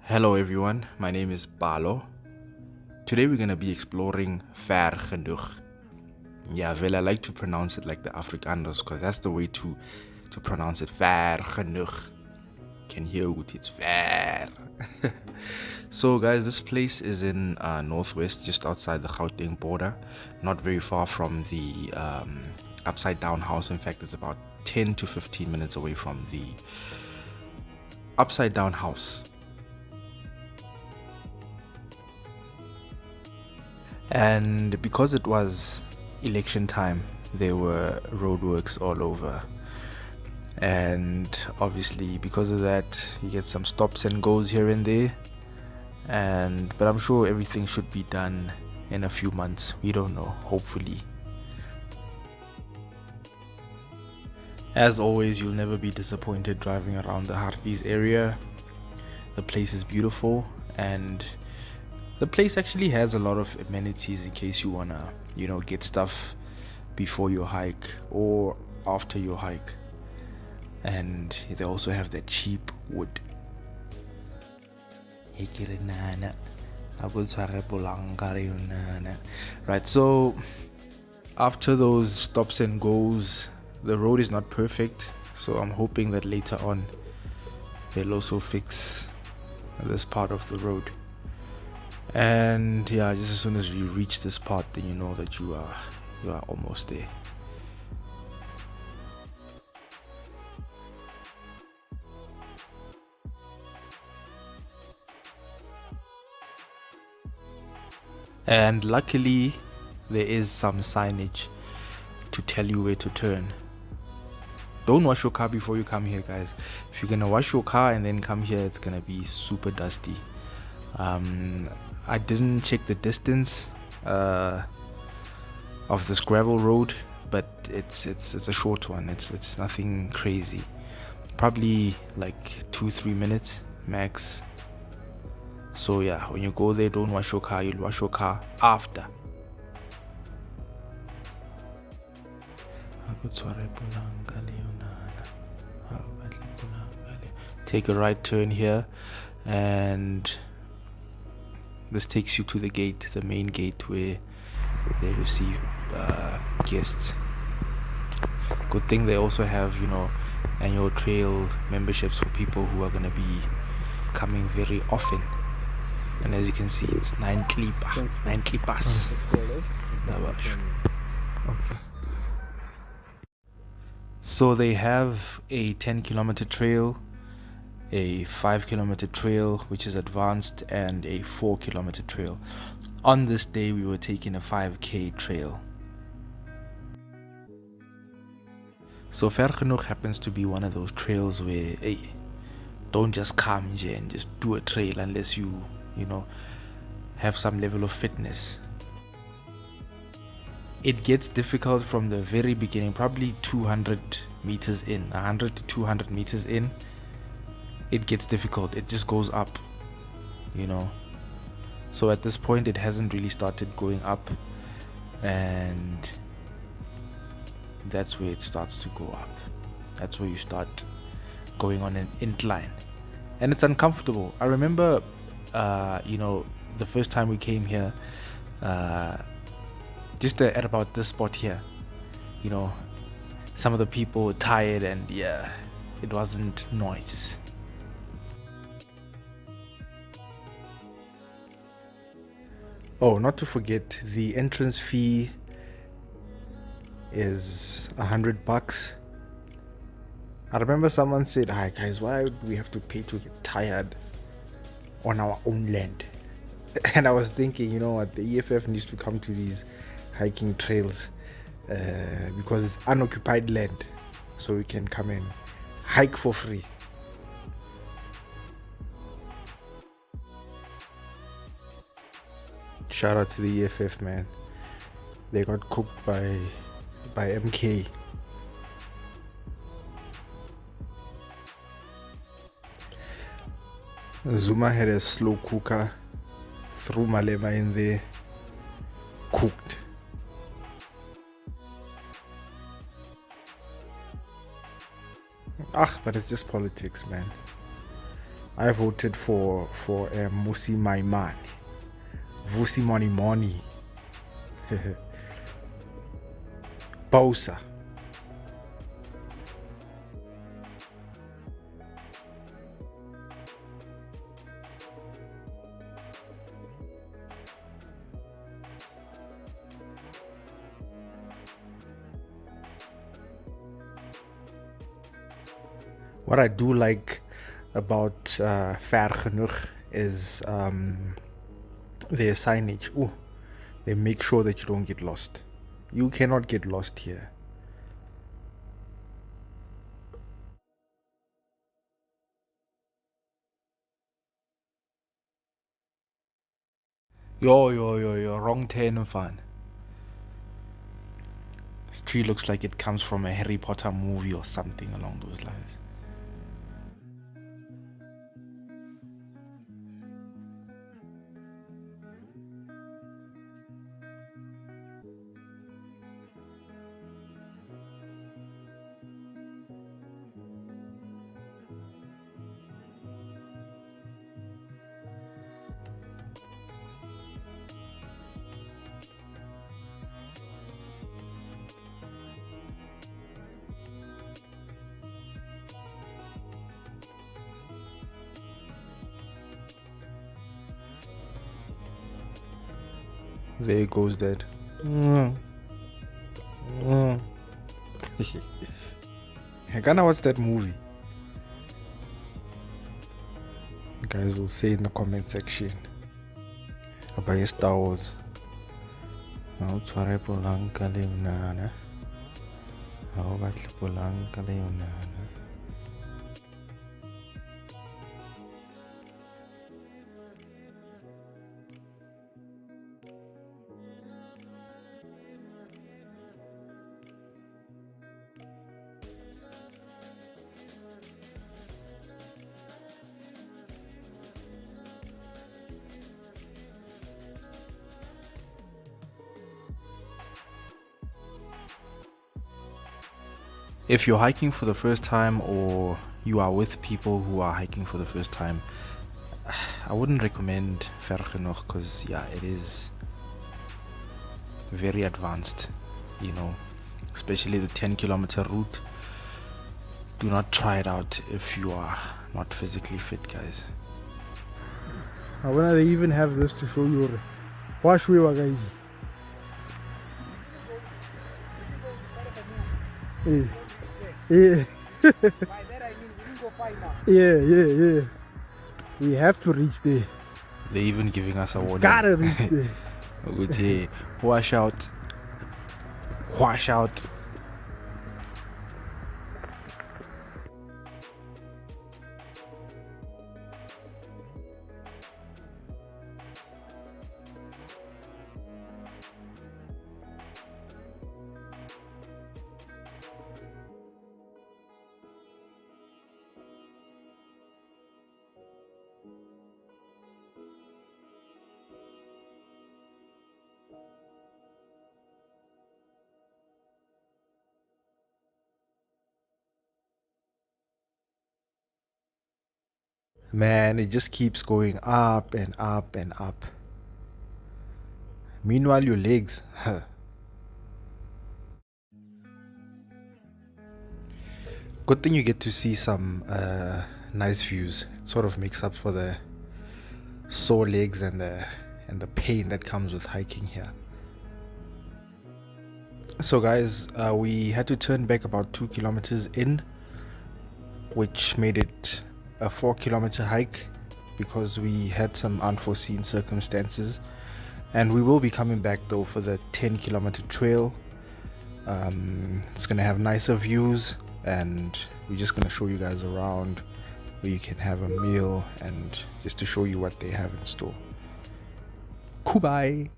Hello everyone, my name is Balo. Today we're going to be exploring Vergenoeg. Yeah, well, I like to pronounce it like the Afrikaners because that's the way to pronounce it. Vergenoeg. Can hear it, it's ver. So guys, this place is in northwest, just outside the Gauteng border, not very far from the upside down house. In fact, it's about 10 to 15 minutes away from the upside down house. And because it was election time, there were roadworks all over. And obviously, because of that, you get some stops and goes here and there. But I'm sure everything should be done in a few months. We don't know, hopefully. As always, you'll never be disappointed driving around the Harpies area. The place is beautiful, and the place actually has a lot of amenities in case you wanna, get stuff before your hike or after your hike. And they also have that cheap wood. Right, so after those stops and goes, the road is not perfect, so I'm hoping that later on they'll also fix this part of the road. And yeah, just as soon as you reach this part, then you know that you are almost there. And luckily, there is some signage to tell you where to turn. Don't wash your car before you come here, guys. If you're gonna wash your car and then come here, it's gonna be super dusty. I didn't check the distance of this gravel road, but it's a short one. It's nothing crazy. Probably like 2-3 minutes max. So yeah, when you go there, don't wash your car. You'll wash your car after. Take a right turn here, and this takes you to the gate, the main gate where they receive guests. Good thing they also have, annual trail memberships for people who are going to be coming very often. And as you can see, it's 9 klipas. Okay. So they have a 10-kilometer trail, a 5-kilometer trail which is advanced, and a 4-kilometer trail. On this day we were taking a 5K trail. So Vergenoeg happens to be one of those trails where, hey, don't just come here and just do a trail unless you have some level of fitness. It gets difficult from the very beginning, probably 200 meters in, 100 to 200 meters in. It gets difficult. It just goes up, So at this point, it hasn't really started going up, and that's where it starts to go up. That's where you start going on an incline, and it's uncomfortable. I remember, the first time we came here, just at about this spot here, some of the people were tired, and yeah, it wasn't nice. Oh, not to forget, the entrance fee is $100. I remember someone said, "Hi guys, why do we have to pay to get tired on our own land?" And I was thinking, you know what, the EFF needs to come to these hiking trails because it's unoccupied land, so we can come and hike for free. Shout out to the EFF, man. They got cooked by MK. Zuma had a slow cooker, threw Malema in there, cooked. But it's just politics, man. I voted for Musi Maimane, Vusi Moni Moni, Bosa. What I do like about Vergenoeg is their signage. Ooh, they make sure that you don't get lost. You cannot get lost here. Yo, wrong turn, fan. This tree looks like it comes from a Harry Potter movie or something along those lines. There goes that. I kinda watch that movie. You guys will say in the comment section about Star Wars. I'll try Polanka Leonana. I'll Polanka Leonana. If you're hiking for the first time or you are with people who are hiking for the first time, I wouldn't recommend Vergenoeg because yeah, it is very advanced, you know, especially the 10-kilometer route. Do not try it out if you are not physically fit, guys. When they even have this to show you wash we guys. Yeah. By that I mean we didn't go far now. Yeah. We have to reach there. They're even giving us a warning. Gotta reach there. Good, wash out. Wash out. Man, it just keeps going up and up and up. Meanwhile, your legs. Good thing you get to see some nice views. It sort of makes up for the sore legs and the pain that comes with hiking here. So guys, we had to turn back about 2 kilometers in, which made it a 4-kilometer hike because we had some unforeseen circumstances, and we will be coming back though for the 10-kilometer trail. It's gonna have nicer views, and we're just gonna show you guys around where you can have a meal and just to show you what they have in store. Cool, bye.